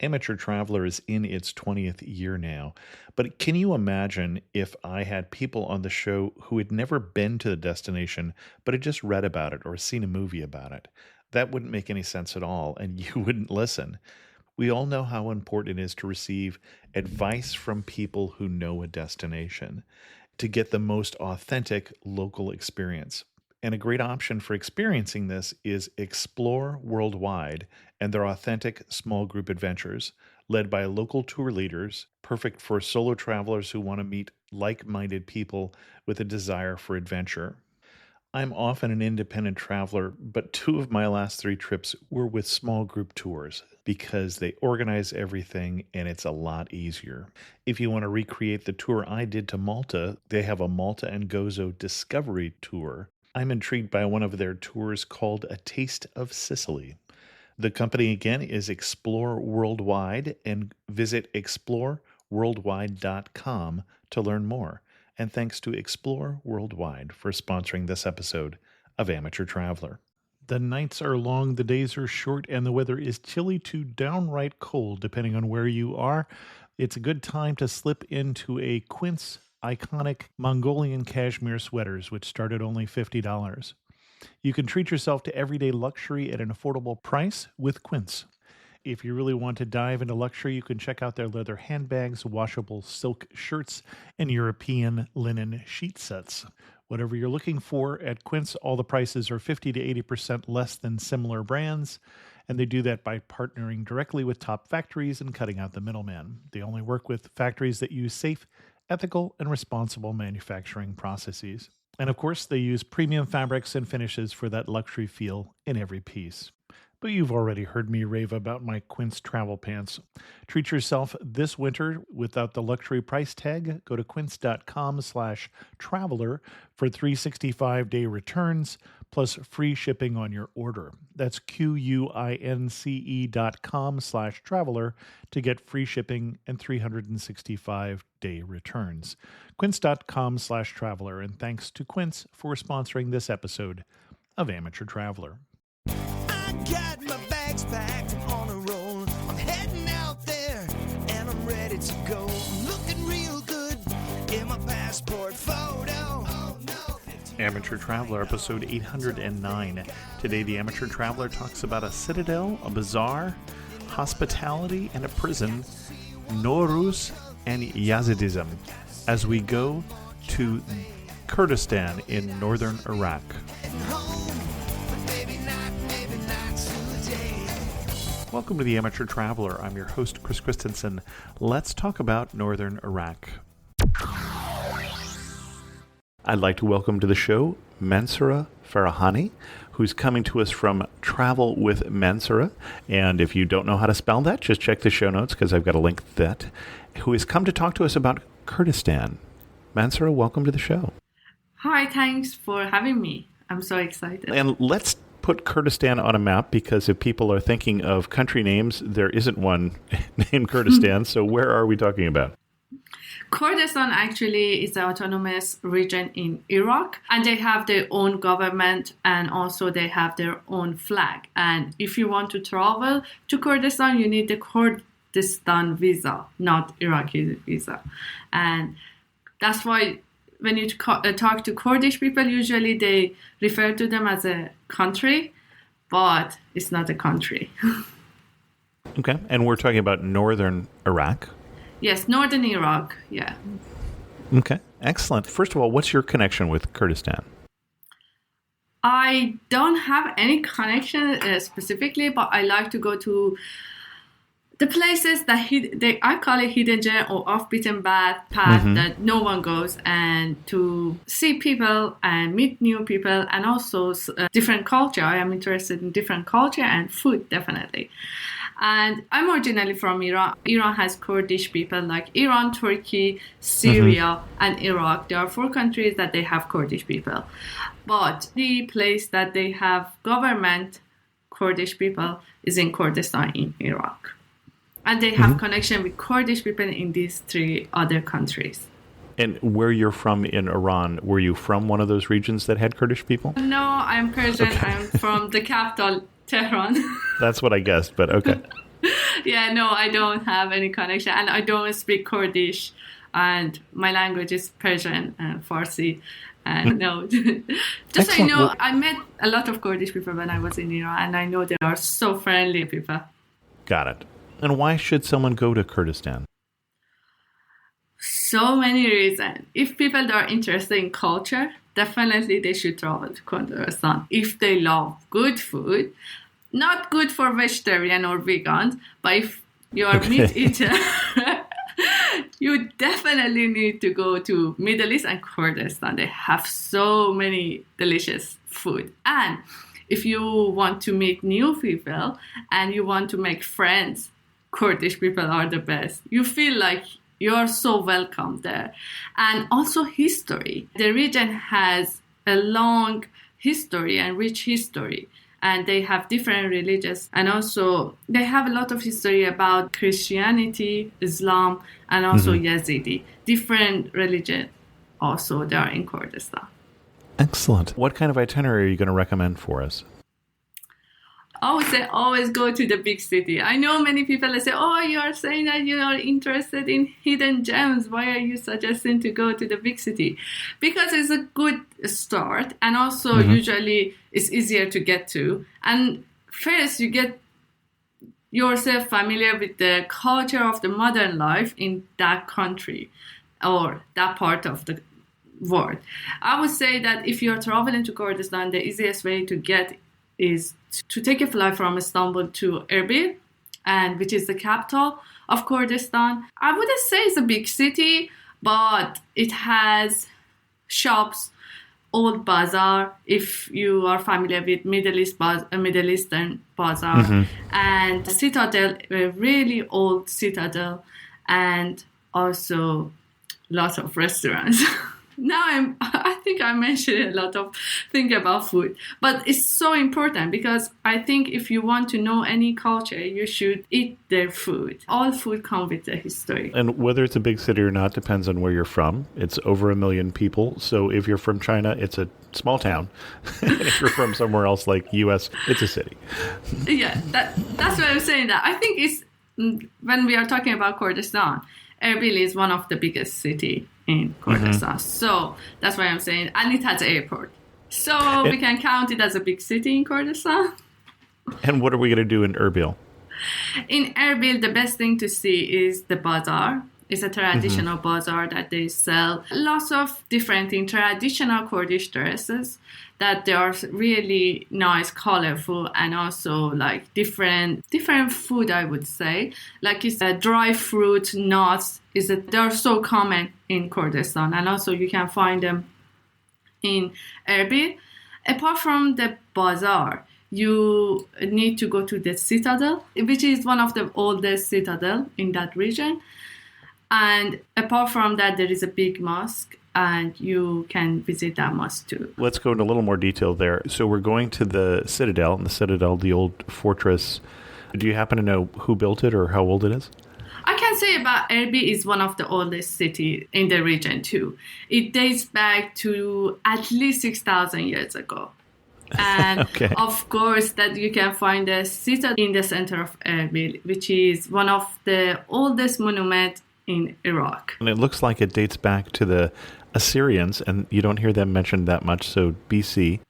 Amateur Traveler is in its 20th year now, but can you imagine if I had people on the show who had never been to the destination, but had just read about it or seen a movie about it? That wouldn't make any sense at all, and you wouldn't listen. We all know how important it is to receive advice from people who know a destination to get the most authentic local experience. And a great option for experiencing this is Explore Worldwide and their authentic small group adventures, led by local tour leaders, perfect for solo travelers who want to meet like minded people with a desire for adventure. I'm often an independent traveler, but two of my last three trips were with small group tours because they organize everything and it's a lot easier. If you want to recreate the tour I did to Malta, they have a Malta and Gozo Discovery Tour. I'm intrigued by one of their tours called A Taste of Sicily. The company again is Explore Worldwide, and visit exploreworldwide.com to learn more. And thanks to Explore Worldwide for sponsoring this episode of Amateur Traveler. The nights are long, the days are short, and the weather is chilly to downright cold, depending on where you are. It's a good time to slip into a Quince iconic Mongolian cashmere sweaters, which start at only $50. You can treat yourself to everyday luxury at an affordable price with Quince. If you really want to dive into luxury, you can check out their leather handbags, washable silk shirts, and European linen sheet sets. Whatever you're looking for at Quince, all the prices are 50 to 80% less than similar brands, and they do that by partnering directly with top factories and cutting out the middleman. They only work with factories that use safe, ethical, and responsible manufacturing processes. And of course, they use premium fabrics and finishes for that luxury feel in every piece. But you've already heard me rave about my Quince travel pants. Treat yourself this winter without the luxury price tag. Go to quince.com/traveler for 365-day returns plus free shipping on your order. That's QUINCE.com/traveler to get free shipping and 365-day returns. Quince.com/traveler. And thanks to Quince for sponsoring this episode of Amateur Traveler. I got my bags packed on a roll. I'm heading out there and I'm ready to go. I'm looking real good in my passport photo. Oh, no. Amateur Traveler, episode 809. Today, the Amateur Traveler talks about a citadel, a bazaar, hospitality, and a prison, Nowruz and Yazidism, as we go to Kurdistan in northern Iraq. Welcome to the Amateur Traveler. I'm your host, Chris Christensen. Let's talk about northern Iraq. I'd like to welcome to the show Mansoureh Farahani, who's coming to us from Travel with Mansoureh. And if you don't know how to spell that, just check the show notes because I've got a link to that. Who has come to talk to us about Kurdistan. Mansoureh, welcome to the show. Hi, thanks for having me. I'm so excited. And let's put Kurdistan on a map, because if people are thinking of country names, there isn't one named Kurdistan. So where are we talking about? Kurdistan actually is an autonomous region in Iraq, and they have their own government, and also they have their own flag. And if you want to travel to Kurdistan, you need the Kurdistan visa, not Iraqi visa. And that's why when you talk to Kurdish people, usually they refer to them as a country, but it's not a country. Okay, and we're talking about northern Iraq. Yes, northern Iraq, yeah. Okay, excellent. First of all, what's your connection with Kurdistan? I don't have any connection specifically, but I like to go to the places that I call it hidden gem or off-beaten path that no one goes, and to see people and meet new people, and also different culture. I am interested in different culture and food, definitely. And I'm originally from Iran. Iran has Kurdish people like Iran, Turkey, Syria, and Iraq. There are 4 countries that they have Kurdish people. But the place that they have government Kurdish people is in Kurdistan in Iraq. And they have connection with Kurdish people in these 3 other countries. And where you're from in Iran, were you from one of those regions that had Kurdish people? No, I'm Persian. Okay. I'm from the capital, Tehran. That's what I guessed, but okay. Yeah, no, I don't have any connection, and I don't speak Kurdish, and my language is Persian and Farsi. And no, just so you Excellent. know, Well, I met a lot of Kurdish people when I was in Iran, and I know they are so friendly people. got it. And why should someone go to Kurdistan? So many reasons. If people are interested in culture, definitely they should travel to Kurdistan. If they love good food, not good for vegetarian or vegans, but if you're a meat eater, you definitely need to go to Middle East and Kurdistan. They have so many delicious food. And if you want to meet new people and you want to make friends, Kurdish people are the best. You feel like you're so welcome there. And also history. The region has a long history and rich history. And they have different religions. And also they have a lot of history about Christianity, Islam, and also Yazidi. Different religion also there in Kurdistan. Excellent. What kind of itinerary are you going to recommend for us? I would say always go to the big city. I know many people say, oh, you are saying that you are interested in hidden gems. Why are you suggesting to go to the big city? Because it's a good start, and also usually it's easier to get to. And first you get yourself familiar with the culture of the modern life in that country or that part of the world. I would say that if you're traveling to Kurdistan, the easiest way to get is to take a flight from Istanbul to Erbil, and which is the capital of Kurdistan. I wouldn't say it's a big city, but it has shops, old bazaar, if you are familiar with Middle Eastern bazaar, and citadel, a really old citadel, and also lots of restaurants. Now I think I mentioned a lot of things about food, but it's so important because I think if you want to know any culture, you should eat their food. All food comes with the history. And whether it's a big city or not depends on where you're from. It's over 1 million people. So if you're from China, it's a small town. And if you're from somewhere else like US, it's a city. Yeah, that's why I'm saying that. I think it's when we are talking about Kurdistan, Erbil is one of the biggest city in Kurdistan. So that's why I'm saying, and it has an airport. So we can count it as a big city in Kurdistan. And what are we going to do in Erbil? In Erbil, the best thing to see is the bazaar. It's a traditional bazaar that they sell lots of different things, traditional Kurdish dresses that they are really nice, colorful, and also like different food, I would say. Like it's dry fruit, nuts, they are so common in Kurdistan, and also you can find them in Erbil. Apart from the bazaar, you need to go to the citadel, which is one of the oldest citadel in that region. And apart from that, there is a big mosque, and you can visit that mosque too. Let's go into a little more detail there. So we're going to the citadel, the old fortress. Do you happen to know who built it or how old it is? I can say about Erbil is one of the oldest cities in the region too. It dates back to at least 6,000 years ago. And of course that you can find a citadel in the center of Erbil, which is one of the oldest monuments in Iraq. And it looks like it dates back to the Assyrians, and you don't hear them mentioned that much, so BC.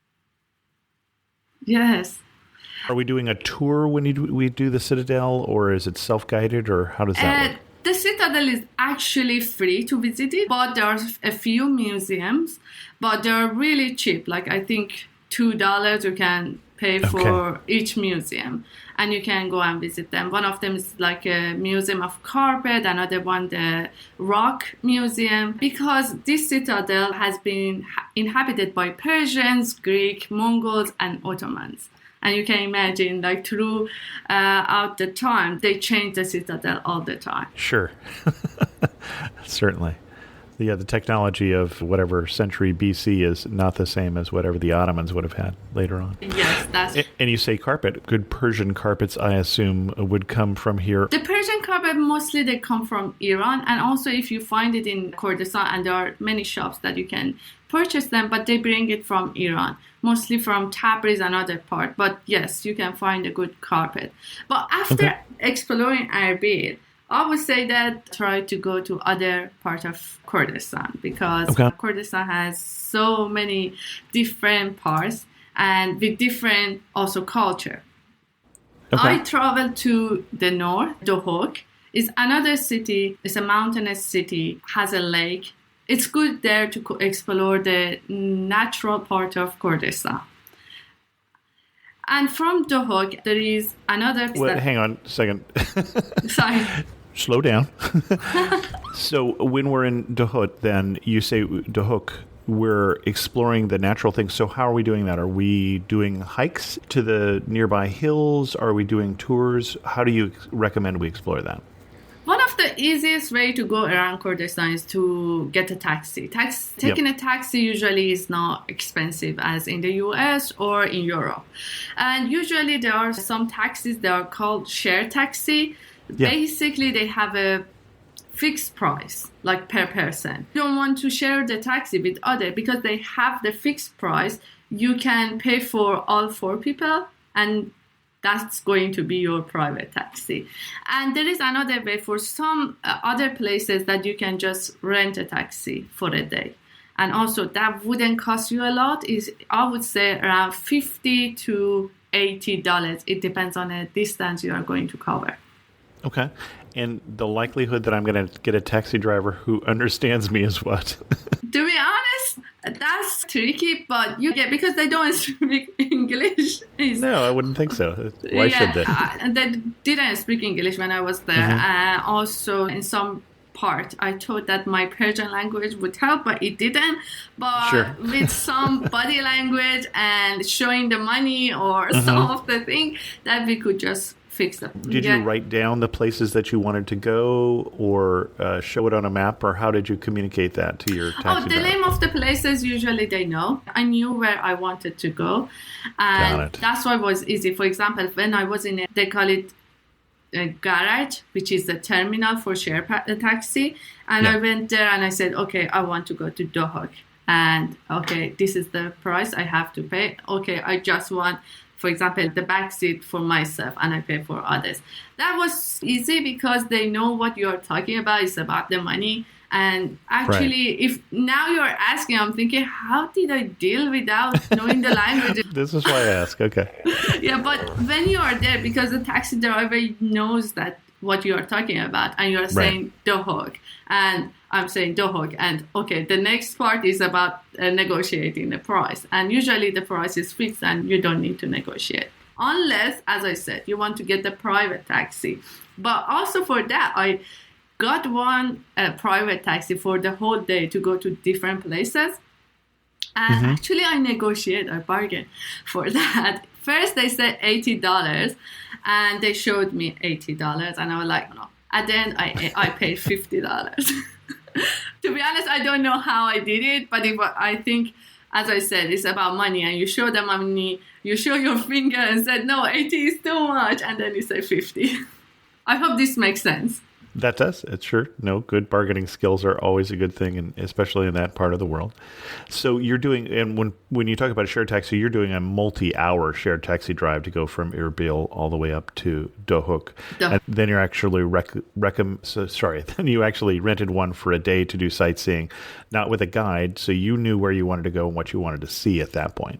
Yes. Are we doing a tour when we do the Citadel, or is it self-guided, or how does that work? The Citadel is actually free to visit it, but there are a few museums, but they're really cheap. Like I think $2 you can pay for each museum, and you can go and visit them. One of them is like a museum of carpet, another one the rock museum, because this citadel has been inhabited by Persians, Greek, Mongols, and Ottomans. And you can imagine, like throughout the time, they changed the citadel all the time. Sure. Certainly. Yeah, the technology of whatever century BC is not the same as whatever the Ottomans would have had later on. Yes, that's... And you say carpet. Good Persian carpets, I assume, would come from here. The Persian carpet, mostly they come from Iran. And also if you find it in Kurdistan, and there are many shops that you can purchase them, but they bring it from Iran, mostly from Tabriz and other part. But yes, you can find a good carpet. But after exploring Erbil, I would say that try to go to other part of Kurdistan, because Kurdistan has so many different parts and with different also culture. I traveled to the north. Dohuk is another city. It's a mountainous city, has a lake. It's good there to explore the natural part of Kurdistan. And from Dohuk, there is another... Wait, hang on a second. Sorry. Slow down. So when we're in Dohuk, then you say Dohuk, we're exploring the natural things. So how are we doing that? Are we doing hikes to the nearby hills? Are we doing tours? How do you recommend we explore that? One of the easiest way to go around Kurdistan is to get a taxi. Taking a taxi usually is not expensive as in the US or in Europe. And usually there are some taxis that are called share taxi. Basically, they have a fixed price, like per person. You don't want to share the taxi with other because they have the fixed price. You can pay for all 4 people, and that's going to be your private taxi. And there is another way for some other places that you can just rent a taxi for a day. And also that wouldn't cost you a lot. Is I would say around $50 to $80. It depends on the distance you are going to cover. Okay. And the likelihood that I'm going to get a taxi driver who understands me is what? To be honest, that's tricky, but you get, because they don't speak English. No, I wouldn't think so. Why should they? They didn't speak English when I was there. Also, in some part, I thought that my Persian language would help, but it didn't. But with some body language and showing the money or some of the thing, that we could just fix them. Did you write down the places that you wanted to go, or show it on a map, or how did you communicate that to your taxi driver? Name of the places, usually they know. I knew where I wanted to go, and that's why it was easy. For example, when I was in they call it a garage, which is the terminal for share taxi, and I went there and I said, okay, I want to go to Dohuk, and okay, this is the price I have to pay. Okay, I just want, for example, the back seat for myself, and I pay for others. That was easy because they know what you're talking about. It's about the money. And actually, if now you're asking, I'm thinking, how did I deal without knowing the language? This is why I ask. Okay. Yeah, but when you are there, because the taxi driver knows that what you are talking about, and you're saying Dohuk, and I'm saying Dohuk, and okay, the next part is about negotiating the price, and usually the price is fixed and you don't need to negotiate, unless, as I said, you want to get the private taxi. But also for that, I got one private taxi for the whole day to go to different places, and actually I negotiated a bargain for that. First they said $80, and they showed me $80, and I was like, no. At the end, I paid $50. To be honest, I don't know how I did it, but I think, as I said, it's about money, and you show the money, you show your finger and said, no, 80 is too much, and then you say 50. I hope this makes sense. That does. It's sure. No, good bargaining skills are always a good thing, and especially in that part of the world. So you're doing, and when you talk about a shared taxi, you're doing a multi-hour shared taxi drive to go from Erbil all the way up to Dohuk. And then you're actually then you actually rented one for a day to do sightseeing, not with a guide, so you knew where you wanted to go and what you wanted to see at that point.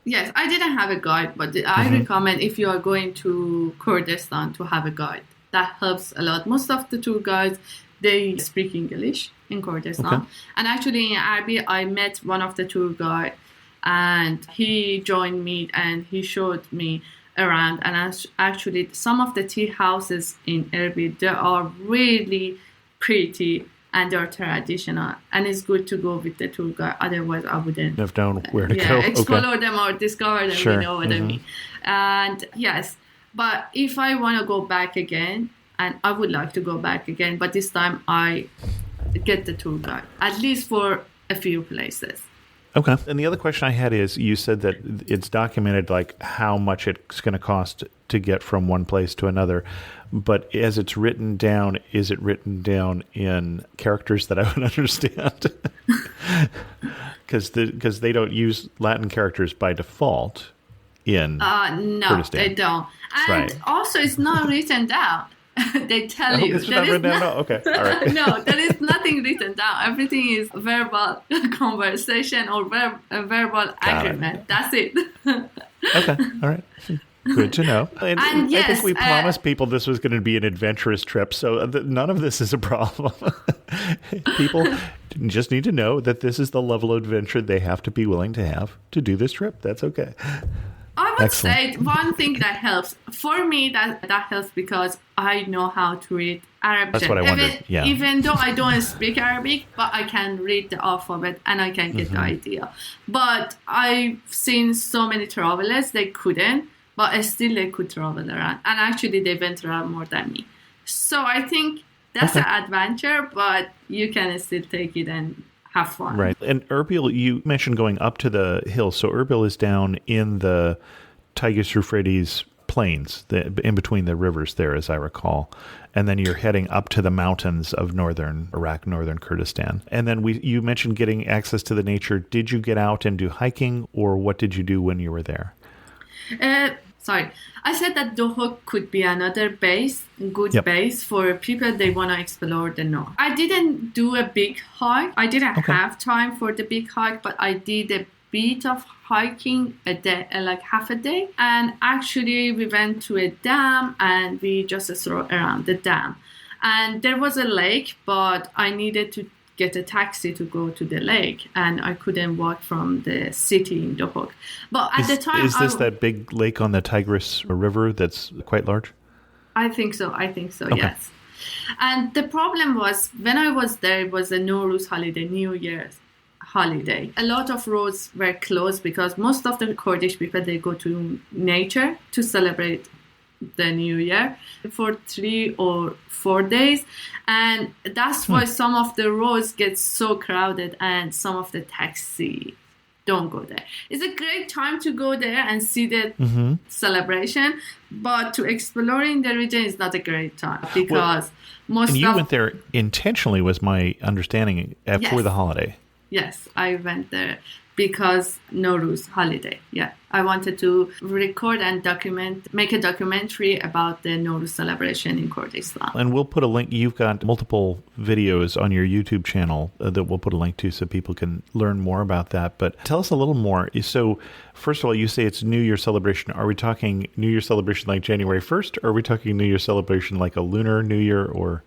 Yes, I didn't have a guide, but I recommend, if you are going to Kurdistan, to have a guide. That helps a lot. Most of the tour guides, they speak English in Kurdistan. Okay. And actually in Erbil, I met one of the tour guides, and he joined me and he showed me around. And actually some of the tea houses in Erbil, they are really pretty and they're traditional. And it's good to go with the tour guide. Otherwise, I wouldn't have known where to go. Explore them or discover them, you know what I mean. And yes. But if I want to go back again, and I would like to go back again, but this time I get the tour guide, at least for a few places. Okay. And the other question I had is, you said that it's documented like how much it's going to cost to get from one place to another. But as it's written down, is it written down in characters that I would understand? Because they don't use Latin characters by default in No, Kurdistan. they don't. And Right. also, it's not written down. They tell you. It's not written down? No, okay. All right. No, there is nothing written down. Everything is verbal conversation or verbal agreement. That's it. Okay. All right. Good to know. And I yes, think we promised people this was going to be an adventurous trip, so none of this is a problem. People just need to know that this is the level of adventure they have to be willing to have to do this trip. That's okay. I would Excellent. say one thing that helps for me, that helps because I know how to read Arabic. That's what I wondered. Yeah. Even though I don't speak Arabic, but I can read the alphabet and I can get the idea. But I've seen so many travelers, they couldn't, but still they could travel around. And actually they went around more than me. So I think that's an adventure, but you can still take it and have fun. Right. And Erbil, you mentioned going up to the hills. So Erbil is down in the Tigris-Euphrates plains, in between the rivers there, as I recall. And then you're heading up to the mountains of northern Iraq, northern Kurdistan. And then you mentioned getting access to the nature. Did you get out and do hiking, or what did you do when you were there? Sorry, I said that Dohuk could be another good base for people they want to explore the north. I didn't do a big hike. I didn't have time for the big hike, but I did a bit of hiking a day, like half a day. And actually, we went to a dam and we just strolled around the dam. And there was a lake, but I needed to get a taxi to go to the lake, and I couldn't walk from the city in Dohuk. But at the time, is this that big lake on the Tigris River that's quite large? I think so. Okay. Yes. And the problem was when I was there, it was a Nowruz holiday, New Year's holiday. A lot of roads were closed because most of the Kurdish people, they go to nature to celebrate the New Year for 3 or 4 days, and that's why some of the roads get so crowded and some of the taxi don't go there. It's a great time to go there and see the celebration, but to exploring the region is not a great time because and you went there intentionally, was my understanding, for the holiday. Yes, I went there because Nowruz holiday. Yeah, I wanted to record and make a documentary about the Nowruz celebration in Kurdistan. And we'll put a link. You've got multiple videos on your YouTube channel that we'll put a link to so people can learn more about that. But tell us a little more. So, first of all, you say it's New Year celebration. Are we talking New Year celebration like January 1st? Or are we talking New Year celebration like a lunar New Year, or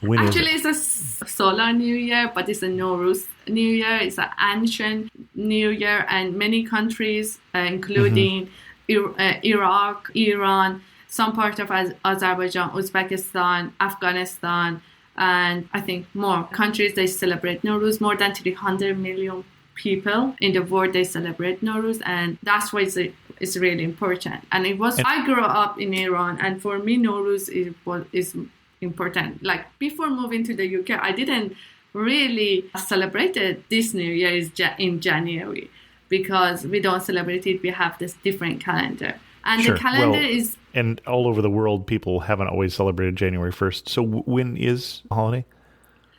when Actually, is it? it's a solar New Year, but it's a Nowruz New Year. It's an ancient New Year, and many countries, including Iraq, Iran, some part of Azerbaijan, Uzbekistan, Afghanistan, and I think more countries, they celebrate Nowruz. More than 300 million people in the world, they celebrate Nowruz, and that's why it's really important. And I grew up in Iran, and for me, Nowruz is important. Like before moving to the UK, I didn't really celebrate this New Year in January because we don't celebrate it. We have this different calendar, and the calendar is. And all over the world, people haven't always celebrated January 1st. So when is the holiday?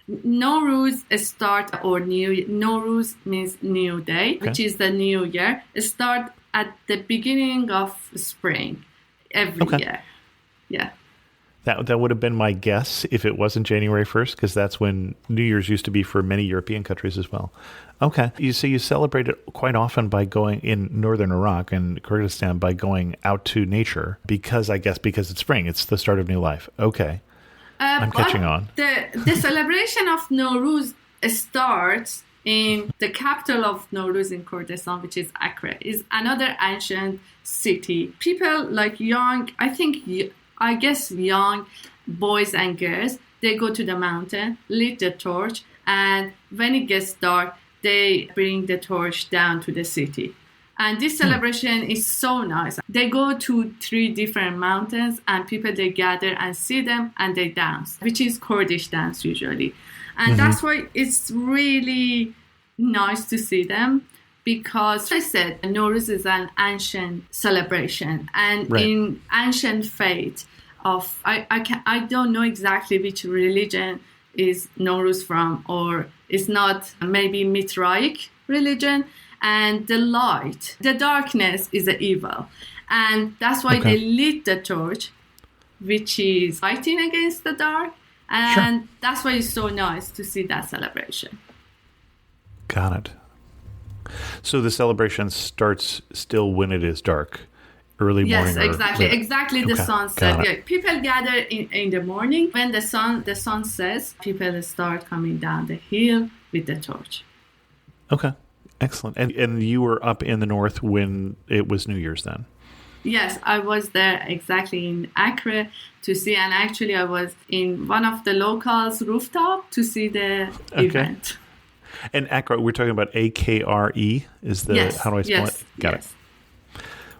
Nowruz Nowruz means new day, which is the new year. It starts at the beginning of spring every year. Yeah. That would have been my guess if it wasn't January 1st, because that's when New Year's used to be for many European countries as well. Okay. You celebrate it quite often by going in northern Iraq and Kurdistan by going out to nature because it's spring. It's the start of new life. Okay. I'm catching on. The celebration of Nowruz starts in the capital of Nowruz in Kurdistan, which is Accra. Is another ancient city. People like young boys and girls, they go to the mountain, lit the torch, and when it gets dark, they bring the torch down to the city. And this celebration is so nice. They go to 3 different mountains and people, they gather and see them and they dance, which is Kurdish dance usually. And that's why it's really nice to see them, because I said Nowruz is an ancient celebration, and in ancient faith of, I don't know exactly which religion is Nowruz from, or it's not, maybe Mitraic religion. And the light, the darkness is the evil. And that's why they lit the torch, which is fighting against the dark. And that's why it's so nice to see that celebration. Got it. So the celebration starts still when it is dark, early morning. Yes, exactly. Exactly the sunset. Yeah. People gather in the morning. When the sun sets, people start coming down the hill with the torch. Okay. Excellent. And you were up in the north when it was New Year's then? Yes, I was there exactly in Accra to see, and actually I was in one of the locals' rooftop to see the event. And Accra, we're talking about AKRE is the, how do I spell it? Got it.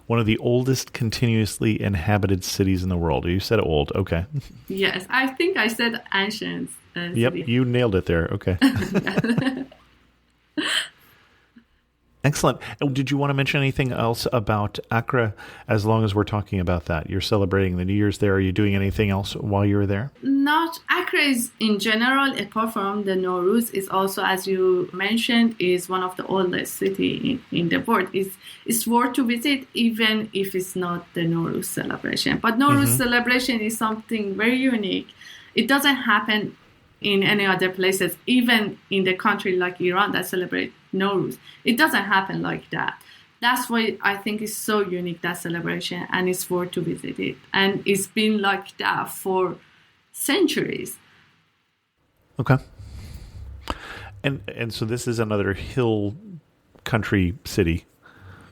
One of the oldest continuously inhabited cities in the world. You said old. Okay. Yes, I think I said ancient. Yep, city. you nailed it there. Okay. Excellent. And did you want to mention anything else about Accra, as long as we're talking about that? You're celebrating the New Year's there. Are you doing anything else while you were there? Not Accra is in general, apart from the Nowruz, is also, as you mentioned, is one of the oldest city in the world. It's worth to visit, even if it's not the Nowruz celebration. But Nowruz celebration is something very unique. It doesn't happen in any other places, even in the country like Iran that celebrate Nowruz. It doesn't happen like that. That's why I think it's so unique, that celebration, and it's worth to visit it. And it's been like that for centuries. Okay. And so this is another hill country city.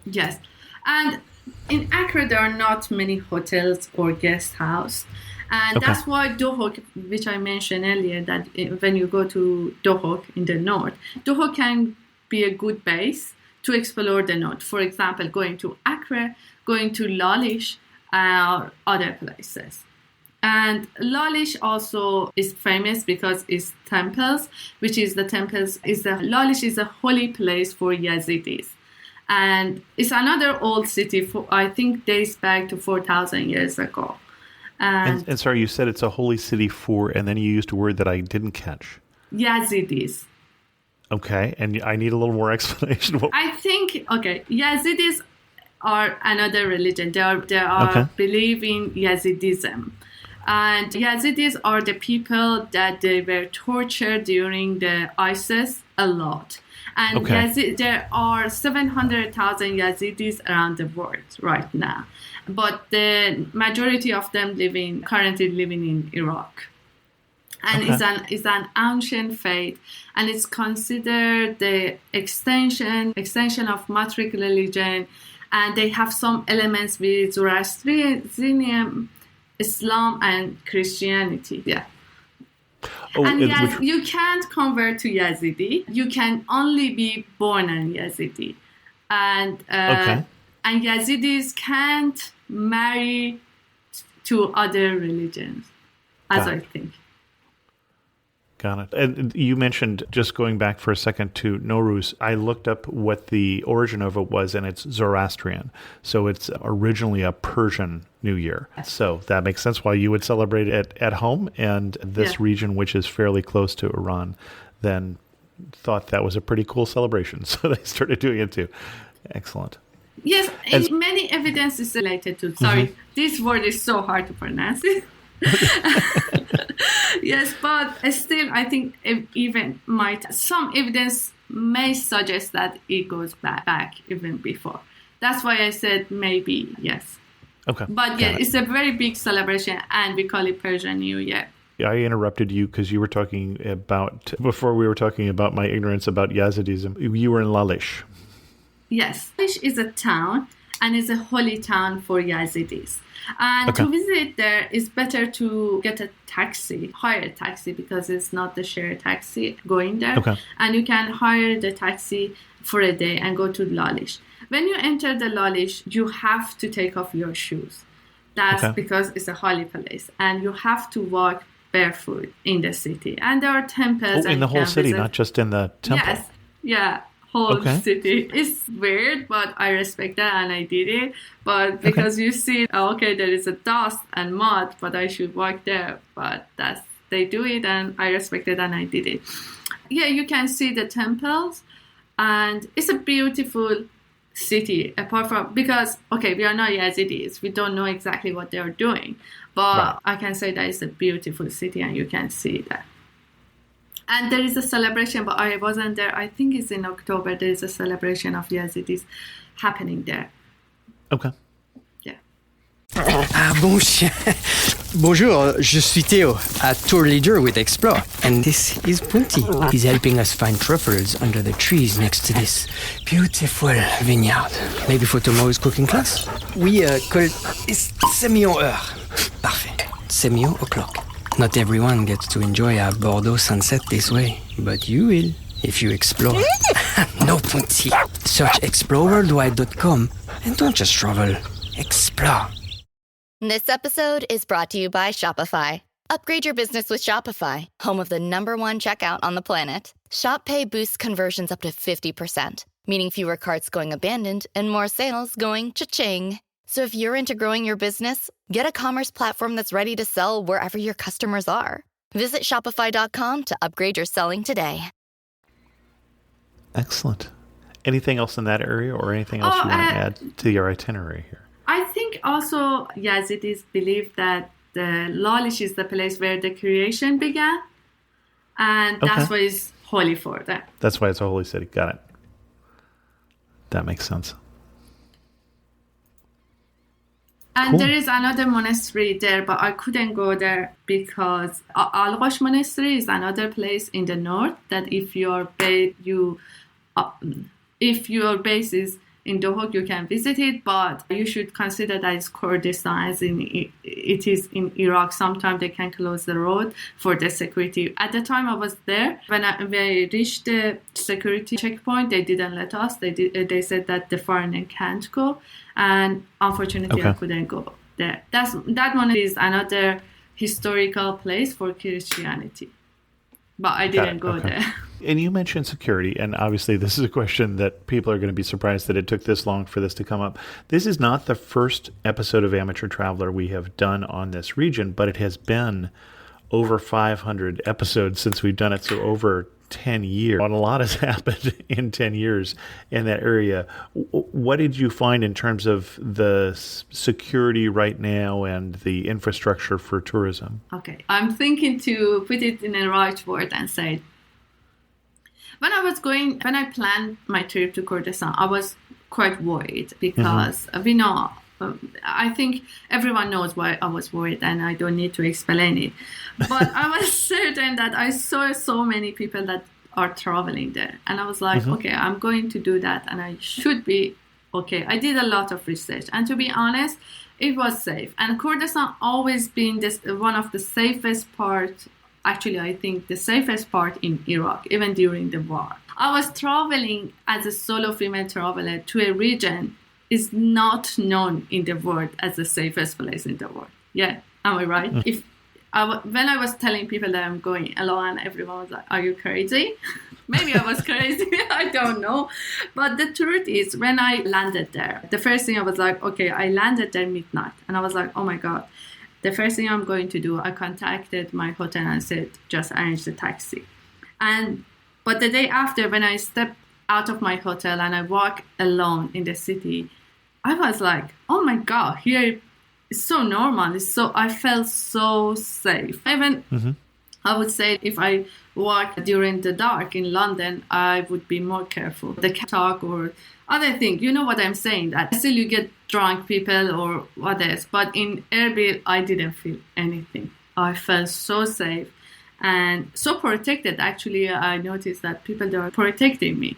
Yes. And in Accra, there are not many hotels or guest houses. And that's why Dohuk, which I mentioned earlier, that when you go to Dohuk in the north, Dohuk can be a good base to explore the north. For example, going to Accra, going to Lalish, or other places. And Lalish also is famous because it's temples, which is the temples, Lalish is a holy place for Yazidis. And it's another old city, I think dates back to 4,000 years ago. And sorry, you said it's a holy city for, and then you used a word that I didn't catch. Yazidis. Okay, and I need a little more explanation. I think, Yazidis are another religion. They are believe in Yazidism. And Yazidis are the people that they were tortured during the ISIS a lot. And there are 700,000 Yazidis around the world right now. But the majority of them currently living in Iraq. And it's an ancient faith, and it's considered the extension of Matric religion, and they have some elements with Zoroastrianism, Islam, and Christianity. Yeah. You can't convert to Yazidi. You can only be born an Yazidi, and Yazidis can't marry to other religions, I think. Got it. And you mentioned, just going back for a second to Nowruz, I looked up what the origin of it was, and it's Zoroastrian. So it's originally a Persian New Year. So that makes sense why you would celebrate it at home, and this region, which is fairly close to Iran, then thought that was a pretty cool celebration. So they started doing it too. Excellent. Yes, many evidence is related to, this word is so hard to pronounce. Yes, but still, I think some evidence may suggest that it goes back even before. That's why I said maybe, yes. Okay. But it's a very big celebration, and we call it Persian New Year. I interrupted you because you were talking about, before we were talking about my ignorance about Yazidism, you were in Lalish. Yes. Lalish is a town, and is a holy town for Yazidis. And to visit there, it's better to get hire a taxi, because it's not the shared taxi going there. And you can hire the taxi for a day and go to Lalish. When you enter the Lalish, you have to take off your shoes. That's because it's a holy place, and you have to walk barefoot in the city. And there are temples. Oh, in the whole city, not just in the temple. Yes, yeah, whole city. It's weird, but I respect that, and I did it. But because you see, okay, there is a dust and mud, but I should walk there. But they do it, and I respect it, and I did it. Yeah, you can see the temples, and it's a beautiful city, apart from, because we are not Yazidis, we don't know exactly what they are doing, but I can say that it's a beautiful city, and you can see that. And there is a celebration, but I wasn't there. I think it's in October. There is a celebration of Yazidis happening there. Okay. Yeah. Ah, bon chien. Bonjour, je suis Theo, a tour leader with Explore, and this is Punti. He's helping us find truffles under the trees next to this beautiful vineyard. Maybe for tomorrow's cooking class? We call it semi-heure. Parfait. Semi-o'clock. Not everyone gets to enjoy a Bordeaux sunset this way, but you will if you explore. No, Punti. Search exploreworldwide.com and don't just travel. Explore. This episode is brought to you by Shopify. Upgrade your business with Shopify, home of the #1 checkout on the planet. Shop Pay boosts conversions up to 50%, meaning fewer carts going abandoned and more sales going cha-ching. So if you're into growing your business, get a commerce platform that's ready to sell wherever your customers are. Visit shopify.com to upgrade your selling today. Excellent. Anything else in that area, or anything else you want to add to your itinerary here? I think also Yazidis believe that the Lalish is the place where the creation began, and that's why it's holy for them. That's why it's a holy city. Got it. That makes sense. And there is another monastery there, but I couldn't go there because Al-Ghosh Monastery is another place in the north that if your base is in Dohuk, you can visit it, but you should consider that it's Kurdistan, as in it is in Iraq. Sometimes they can close the road for the security. At the time I was there, when we reached the security checkpoint, they didn't let us. They said that the foreigner can't go, and unfortunately I couldn't go there. That one is another historical place for Christianity, but I didn't go there. And you mentioned security, and obviously this is a question that people are going to be surprised that it took this long for this to come up. This is not the first episode of Amateur Traveler we have done on this region, but it has been over 500 episodes since we've done it, so over 10 years. And a lot has happened in 10 years in that area. What did you find in terms of the security right now and the infrastructure for tourism? Okay, I'm thinking to put it in a right word and say, when I planned my trip to Kurdistan, I was quite worried because we know, I think everyone knows why I was worried, and I don't need to explain it. But I was certain that I saw so many people that are traveling there, and I was like, okay, I'm going to do that, and I should be okay. I did a lot of research, and to be honest, it was safe. And Kurdistan always been one of the safest parts. Actually, I think the safest part in Iraq, even during the war. I was traveling as a solo female traveler to a region is not known in the world as the safest place in the world. Yeah, am I right? When I was telling people that I'm going alone, everyone was like, are you crazy? Maybe I was crazy, I don't know. But the truth is, when I landed there, the first thing I was like, okay, I landed there midnight. And I was like, oh my God. The first thing I'm going to do, I contacted my hotel and said, just arrange the taxi. But the day after, when I stepped out of my hotel and I walked alone in the city, I was like, oh my God, here it's so normal. I felt so safe. Even I would say if I walk during the dark in London, I would be more careful. The talk or other thing, you know what I'm saying, that still you get drunk people or others, but in Erbil I didn't feel anything. I felt so safe and so protected. Actually, I noticed that people, they are protecting me,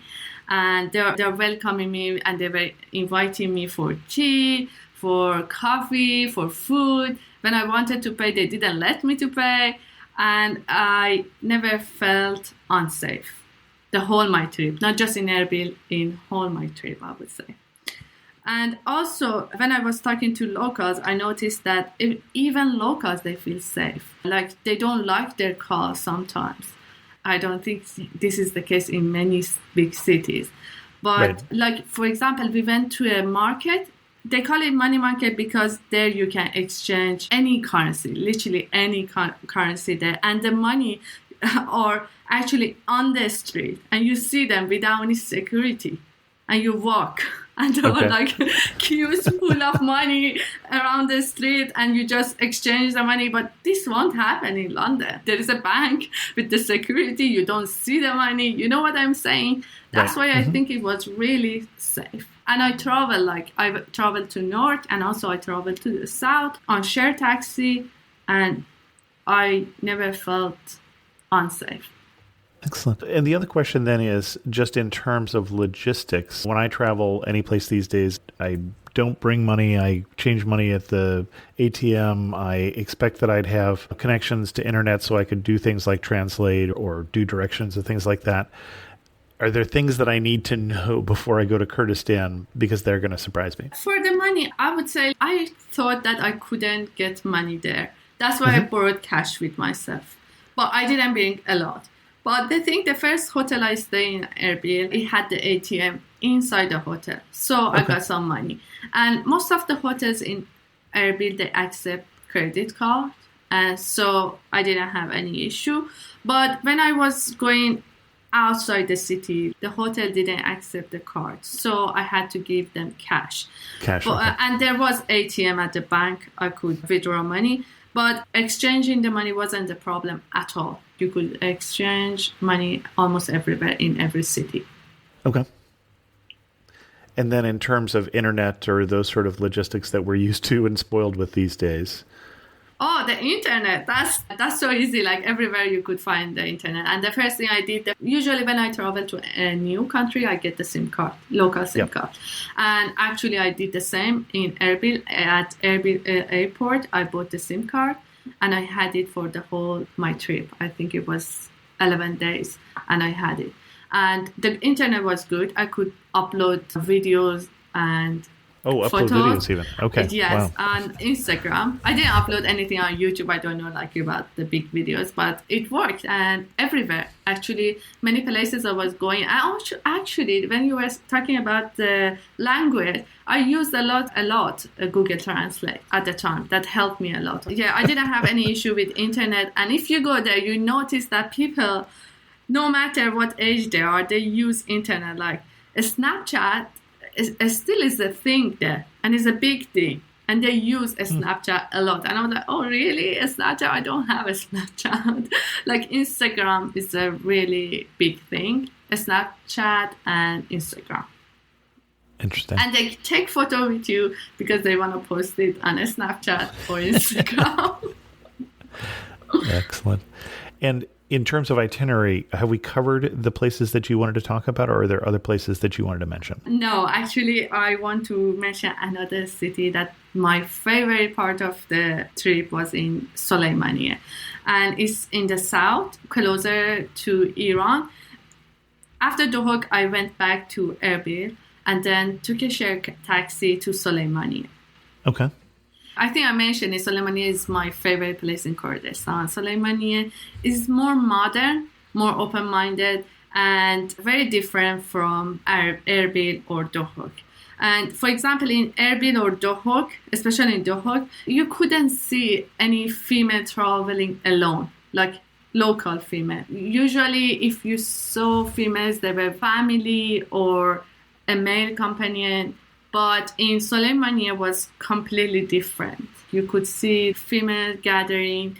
and they're welcoming me, and they were inviting me for tea, for coffee, for food. When I wanted to pay, they didn't let me to pay, and I never felt unsafe the whole my trip, not just in Erbil, in whole my trip, I would say. And also, when I was talking to locals, I noticed that even locals, they feel safe. Like, they don't like their cars sometimes. I don't think this is the case in many big cities. But, Right. like, for example, we went to a market. They call it money market because there you can exchange any currency, literally any currency there. And the money are actually on the street. And you see them without any security. And you walk. And there Okay. are like queues full of money around the street, and you just exchange the money. But this won't happen in London. There is a bank with the security. You don't see the money. You know what I'm saying? That's Right. why I think it was really safe. And I traveled to north, and also I traveled to the south on share taxi, and I never felt unsafe. Excellent. And the other question then is just in terms of logistics. When I travel any place these days, I don't bring money. I change money at the ATM. I expect that I'd have connections to internet so I could do things like translate or do directions and things like that. Are there things that I need to know before I go to Kurdistan because they're going to surprise me? For the money, I would say I thought that I couldn't get money there. That's why I borrowed cash with myself. But I didn't bring a lot. But the first hotel I stayed in Erbil, it had the ATM inside the hotel. So I got some money. And most of the hotels in Erbil, they accept credit card. And so I didn't have any issue. But when I was going outside the city, the hotel didn't accept the card. So I had to give them cash. Okay. And there was ATM at the bank. I could withdraw money. But exchanging the money wasn't the problem at all. You could exchange money almost everywhere in every city. Okay. And then in terms of internet or those sort of logistics that we're used to and spoiled with these days. Oh, the internet. That's so easy. Like everywhere you could find the internet. And the first thing I did, usually when I travel to a new country, I get the SIM card, local SIM card. And actually I did the same in Erbil. At Erbil airport, I bought the SIM card and I had it for the whole my trip. I think it was 11 days and I had it. And the internet was good. I could upload videos and upload photos. videos even. Okay. Yes, Wow. on Instagram. I didn't upload anything on YouTube. I don't know like about the big videos, but it worked and everywhere. Actually, many places I was going. Actually, when you were talking about the language, I used a lot Google Translate at the time. That helped me a lot. Yeah, I didn't have any issue with internet. And if you go there, you notice that people, no matter what age they are, they use internet. Like Snapchat still is a thing there and it's a big thing. And they use a Snapchat a lot. And I was like, oh, really? A Snapchat? I don't have a Snapchat. Like Instagram is a really big thing. A Snapchat and Instagram. Interesting. And they take photo with you because they want to post it on a Snapchat or Instagram. Excellent. And in terms of itinerary, have we covered the places that you wanted to talk about, or are there other places that you wanted to mention? No, actually, I want to mention another city that my favorite part of the trip was in Soleimaniye. And it's in the south, closer to Iran. After Dohuk, I went back to Erbil and then took a share taxi to Soleimaniye. Okay. I think I mentioned it. Soleimaniye is my favorite place in Kurdistan. Soleimaniye is more modern, more open-minded, and very different from Erbil or Dohuk. And for example, in Erbil or Dohuk, especially in Dohuk, you couldn't see any female traveling alone, like local female. Usually, if you saw females, they were family or a male companion. But in Soleimaniye was completely different. You could see female gathering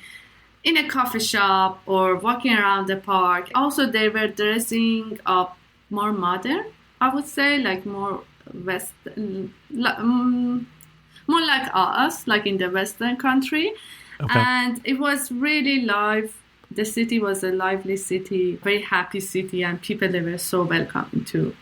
in a coffee shop or walking around the park. Also, they were dressing up more modern, I would say, like more Western, more like us, like in the Western country. Okay. And it was really live. The city was a lively city, very happy city, and people, they were so welcoming too.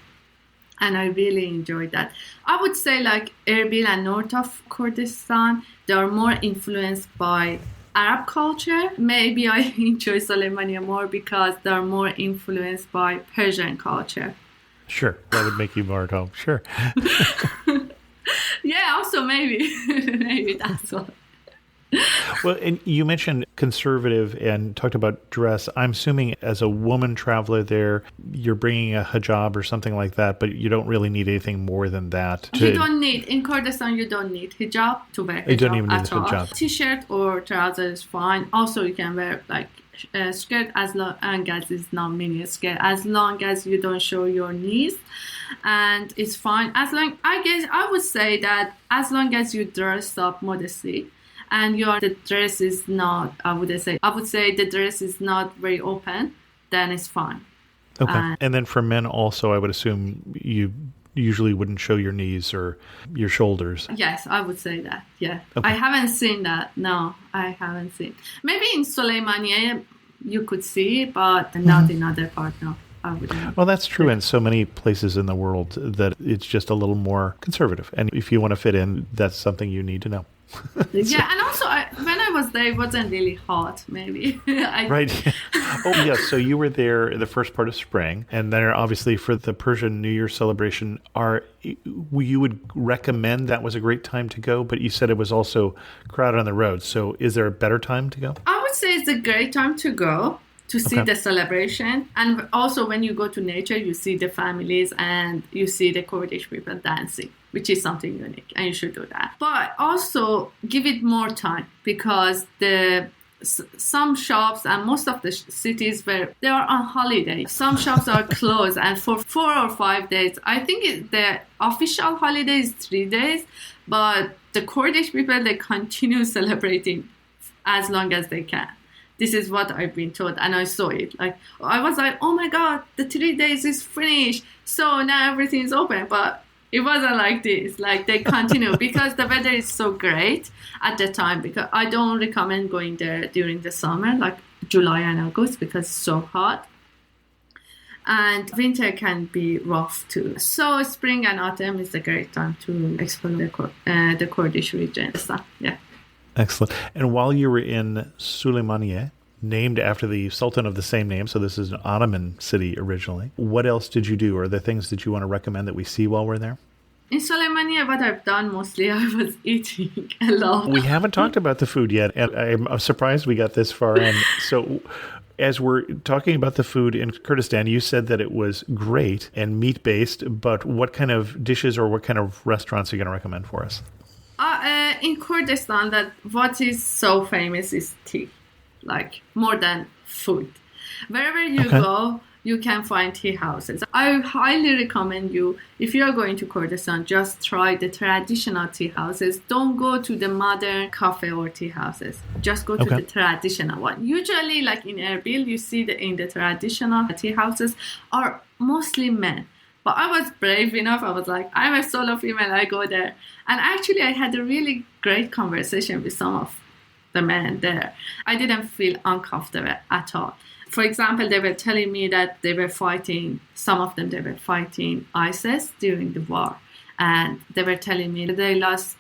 And I really enjoyed that. I would say like Erbil and north of Kurdistan, they are more influenced by Arab culture. Maybe I enjoy Soleimaniye more because they are more influenced by Persian culture. Sure. That would make you more at home. Sure. Yeah, also maybe. Maybe that's what. Well, and you mentioned conservative and talked about dress. I'm assuming as a woman traveler there, you're bringing a hijab or something like that, but you don't really need anything more than that. You don't need, in Kurdistan, you don't need hijab to wear hijab You don't even need at a all. hijab. T-shirt or trouser is fine. Also, you can wear like a skirt as long as it's not mini skirt, as long as you don't show your knees, and it's fine. I would say that as long as you dress up modestly, and the dress is not, I would say the dress is not very open, then it's fine. Okay. And then for men also, I would assume you usually wouldn't show your knees or your shoulders. Yes, I would say that. Yeah. Okay. I haven't seen that. No, I haven't seen. Maybe in Soleimaniye you could see it, but not in other parts. No, I wouldn't. Well, that's true in so many places in the world that it's just a little more conservative. And if you want to fit in, that's something you need to know. Yeah, and also when I was there, it wasn't really hot. Maybe. Right. Oh, yes. So you were there in the first part of spring, and then obviously for the Persian New Year celebration, you would recommend that was a great time to go, but you said it was also crowded on the road. So is there a better time to go? I would say it's a great time to go to see the celebration. And also when you go to nature, you see the families and you see the Kurdish people dancing, which is something unique, and you should do that. But also give it more time, because some shops and most of the cities where they are on holiday, some shops are closed, and for 4 or 5 days. I think the official holiday is 3 days, but the Kurdish people, they continue celebrating as long as they can. This is what I've been told, and I saw it. Like, I was like, oh my God, the 3 days is finished, so now everything is open. But it wasn't like this. Like, they continue because the weather is so great at the time. Because I don't recommend going there during the summer, like July and August, because it's so hot. And winter can be rough too. So spring and autumn is a great time to explore the Kurdish region. So, yeah. Excellent. And while you were in Suleymaniye, named after the Sultan of the same name, so this is an Ottoman city originally, what else did you do? Or are there things that you want to recommend that we see while we're there? In Soleimaniye, what I've done mostly, I was eating a lot. We haven't talked about the food yet, and I'm surprised we got this far in. So as we're talking about the food in Kurdistan, you said that it was great and meat-based, but what kind of dishes or what kind of restaurants are you going to recommend for us? In Kurdistan, what is so famous is tea, like more than food. Wherever you go, you can find tea houses. I highly recommend you, if you are going to Kurdistan, just try the traditional tea houses. Don't go to the modern cafe or tea houses. Just go to the traditional one. Usually, like in Erbil, you see in the traditional tea houses are mostly men. But I was brave enough. I was like, I'm a solo female, I go there. And actually, I had a really great conversation with some of the men there. I didn't feel uncomfortable at all. For example, they were telling me that some of them were fighting ISIS during the war. And they were telling me that they lost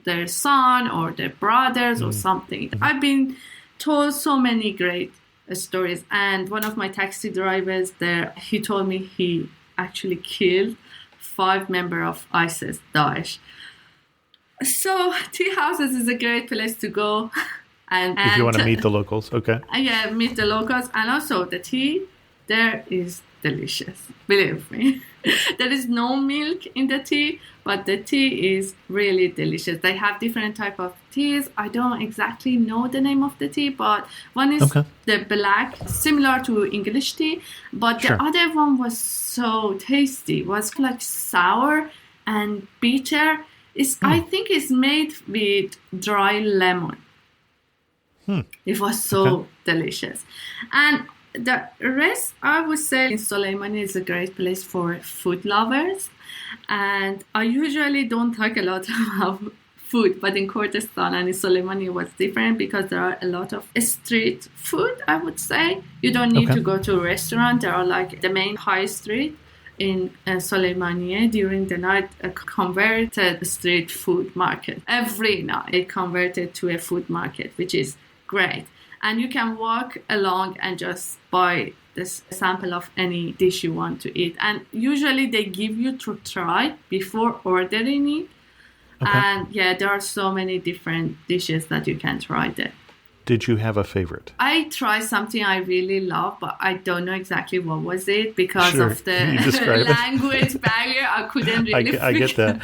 their son or their brothers or something. I've been told so many great stories. And one of my taxi drivers there, he told me he actually killed 5 members of ISIS, Daesh. So tea houses is a great place to go. And if you want to meet the locals, okay. Yeah, meet the locals. And also the tea there is delicious. Believe me. There is no milk in the tea, but the tea is really delicious. They have different type of teas. I don't exactly know the name of the tea, but one is the black, similar to English tea, but the other one was so tasty. It was like sour and bitter. I think it's made with dry lemon. It was so delicious. And the rest, I would say, in Soleimani is a great place for food lovers. And I usually don't talk a lot about food, but in Kurdistan and in Soleimani it was different because there are a lot of street food, I would say. You don't need to go to a restaurant. There are like the main high street in Soleimaniye during the night, a converted street food market. Every night it converted to a food market, which is great. And you can walk along and just buy this sample of any dish you want to eat. And usually they give you to try before ordering it. Okay. And yeah, there are so many different dishes that you can try there. Did you have a favorite? I tried something I really love, but I don't know exactly what was it because Sure. of the Can you describe it? language barrier. I couldn't really I get that.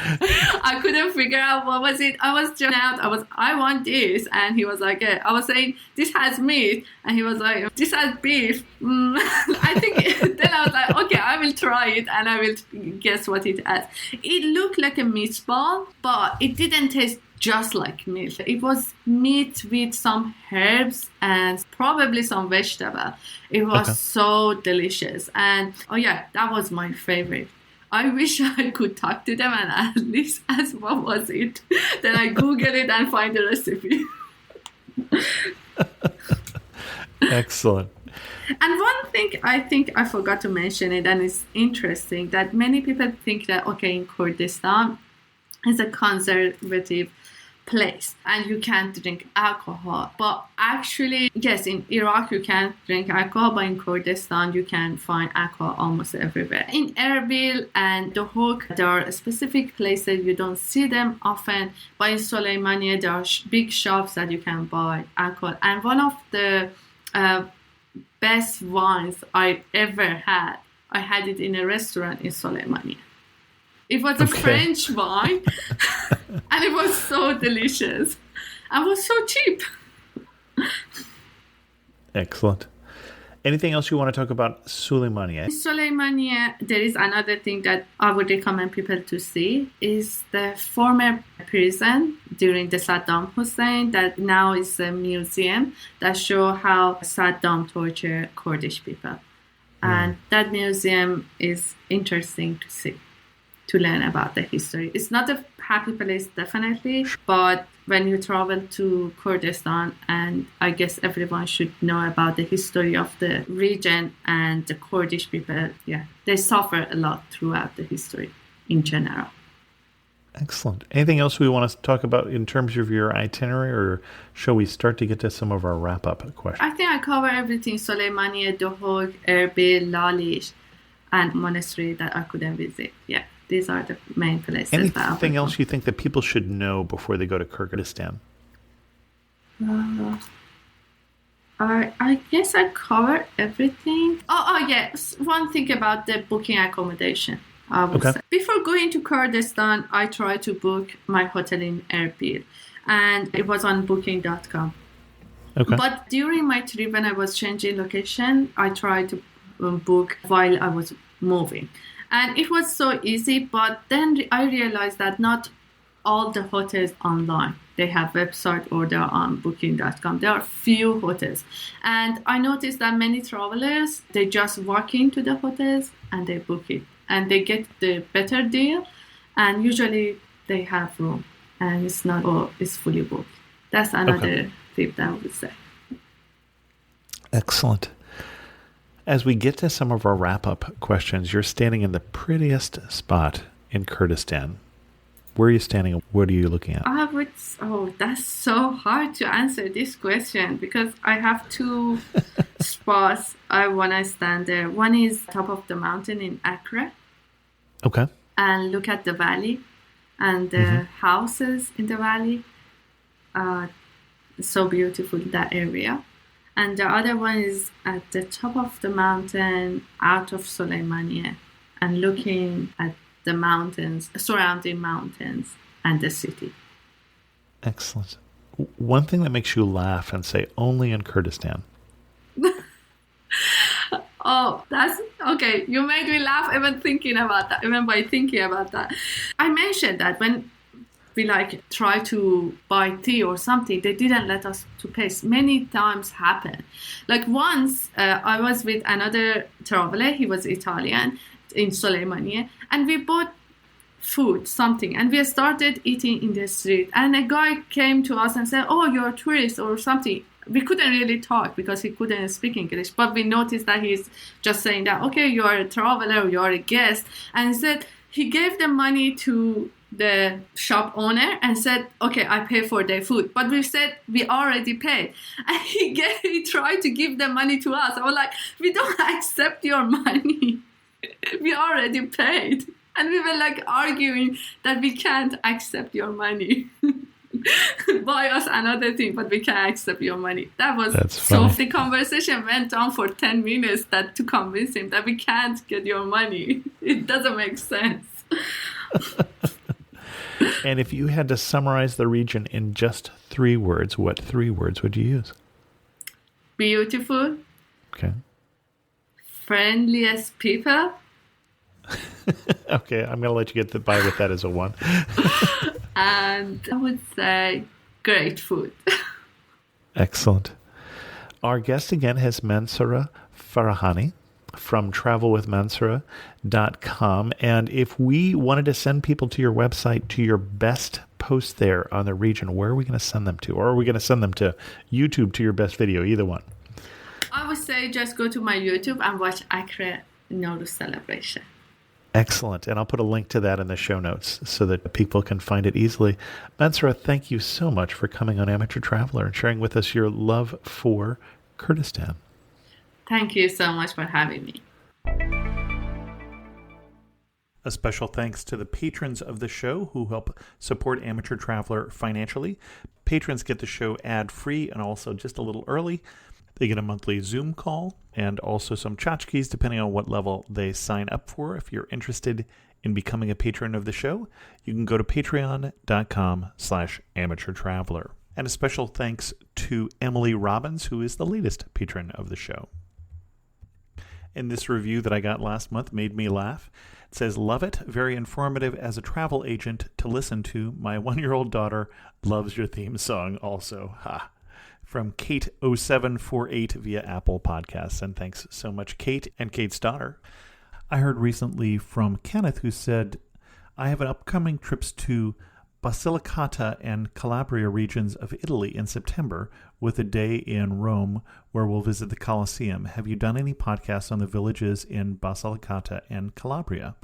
I couldn't figure out what was it. I was just out. I want this, and he was like, yeah. I was saying this has meat, and he was like, this has beef. I think then I was like, okay, I will try it, and I will guess what it has. It looked like a meatball, but it didn't taste just like meat. It was meat with some herbs and probably some vegetable. It was so delicious. And oh yeah, that was my favorite. I wish I could talk to them and at least ask what was it. Then I Google it and find the recipe. Excellent. And one thing I think I forgot to mention it, and it's interesting that many people think that, okay, in Kurdistan is a conservative place and you can't drink alcohol, but actually yes, in Iraq you can't drink alcohol, but in Kurdistan you can find alcohol almost everywhere. In Erbil and Duhok there are specific places you don't see them often, but in Soleimaniye there are big shops that you can buy alcohol. And one of the best wines I ever had, I had it in a restaurant in Soleimaniye. It was a French wine, and it was so delicious. And was so cheap. Excellent. Anything else you want to talk about Soleimaniye? Soleimaniye, there is another thing that I would recommend people to see, is the former prison during the Saddam Hussein that now is a museum that show how Saddam tortured Kurdish people. And that museum is interesting to see, to learn about the history. It's not a happy place, definitely, but when you travel to Kurdistan, and I guess everyone should know about the history of the region and the Kurdish people, yeah, they suffer a lot throughout the history in general. Excellent. Anything else we want to talk about in terms of your itinerary, or shall we start to get to some of our wrap-up questions? I think I cover everything: Soleimaniye, Duhok, Erbil, Lalish, and monastery that I couldn't visit. Yeah. These are the main places. Anything else you think that people should know before they go to Kyrgyzstan? I guess I covered everything. Oh, yes. One thing about the booking accommodation. I would say. Before going to Kurdistan, I tried to book my hotel in Erbil, and it was on booking.com. Okay. But during my trip, when I was changing location, I tried to book while I was moving. And it was so easy, but then I realized that not all the hotels online. They have website or they're on booking.com. There are few hotels. And I noticed that many travelers, they just walk into the hotels and they book it. And they get the better deal. And usually they have room. And it's not, it's fully booked. That's another tip that I would say. Excellent. As we get to some of our wrap-up questions, you're standing in the prettiest spot in Kurdistan. Where are you standing? What are you looking at? That's so hard to answer this question because I have two spots I want to stand there. One is top of the mountain in Accra. Okay. And look at the valley and the houses in the valley. So beautiful, that area. And the other one is at the top of the mountain out of Soleimaniye and looking at the mountains, surrounding mountains and the city. Excellent. One thing that makes you laugh and say only in Kurdistan. Oh, that's okay. You made me laugh even thinking about that, even by thinking about that. I mentioned that when we try to buy tea or something, they didn't let us to pay. Many times happen. Once I was with another traveler, he was Italian in Soleimaniye, and we bought food, something, and we started eating in the street. And a guy came to us and said, "Oh, you're a tourist or something." We couldn't really talk because he couldn't speak English, but we noticed that he's just saying that, okay, you're a traveler, you're a guest. And he said he gave the money to the shop owner and said, okay, I pay for their food. But we said we already paid. And he tried to give the money to us. I was like, we don't accept your money. We already paid. And we were like arguing that we can't accept your money. Buy us another thing, but we can't accept your money. That's so funny. the conversation went on for 10 minutes that to convince him that we can't get your money. It doesn't make sense. And if you had to summarize the region in just 3 words, what 3 words would you use? Beautiful, Okay. friendliest people, Okay, I'm going to let you get by with that as a 1. and I would say great food. Excellent. Our guest again is Mansoureh Farahani from travelwithmansoureh.com. And if we wanted to send people to your website, to your best post there on the region, where are we going to send them to? Or are we going to send them to YouTube, to your best video? Either one. I would say just go to my YouTube and watch Accra Nowruz celebration. Excellent. And I'll put a link to that in the show notes so that people can find it easily. Mansoureh, thank you so much for coming on Amateur Traveler and sharing with us your love for Kurdistan. Thank you so much for having me. A special thanks to the patrons of the show who help support Amateur Traveler financially. Patrons get the show ad-free and also just a little early. They get a monthly Zoom call and also some tchotchkes depending on what level they sign up for. If you're interested in becoming a patron of the show, you can go to patreon.com/amateurtraveler. And a special thanks to Emily Robbins, who is the latest patron of the show. And this review that I got last month made me laugh. It says, love it. Very informative as a travel agent to listen to. My 1-year-old daughter loves your theme song also. Ha. From Kate0748 via Apple Podcasts. And thanks so much, Kate and Kate's daughter. I heard recently from Kenneth who said, I have an upcoming trips to Basilicata and Calabria regions of Italy in September with a day in Rome where we'll visit the Colosseum. Have you done any podcasts on the villages in Basilicata and Calabria?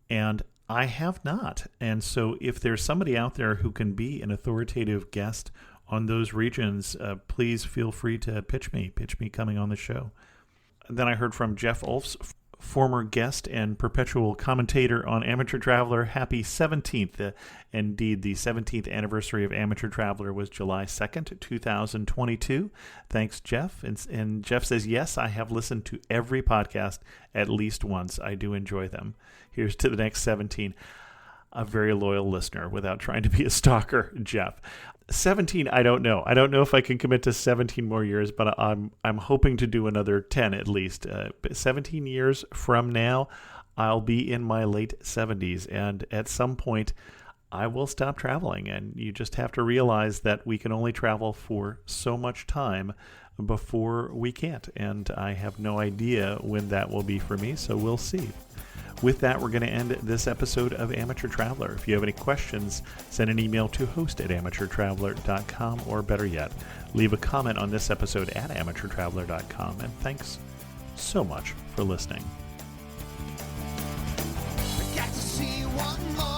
And I have not. And so if there's somebody out there who can be an authoritative guest on those regions, please feel free to pitch me coming on the show. And then I heard from Jeff Ulfs, former guest and perpetual commentator on Amateur Traveler. Happy 17th. Indeed, the 17th anniversary of Amateur Traveler was July 2nd, 2022. Thanks, Jeff. And Jeff says, yes, I have listened to every podcast at least once. I do enjoy them. Here's to the next 17. A very loyal listener without trying to be a stalker, Jeff. 17, I don't know. I don't know if I can commit to 17 more years, but I'm hoping to do another 10 at least. 17 years from now, I'll be in my late 70s, and at some point, I will stop traveling. And you just have to realize that we can only travel for so much time before we can't. And I have no idea when that will be for me, so we'll see. With that, we're going to end this episode of Amateur Traveler. If you have any questions, send an email to host@amateurtraveler.com, or better yet, leave a comment on this episode at amateurtraveler.com. And thanks so much for listening. I got to see one more.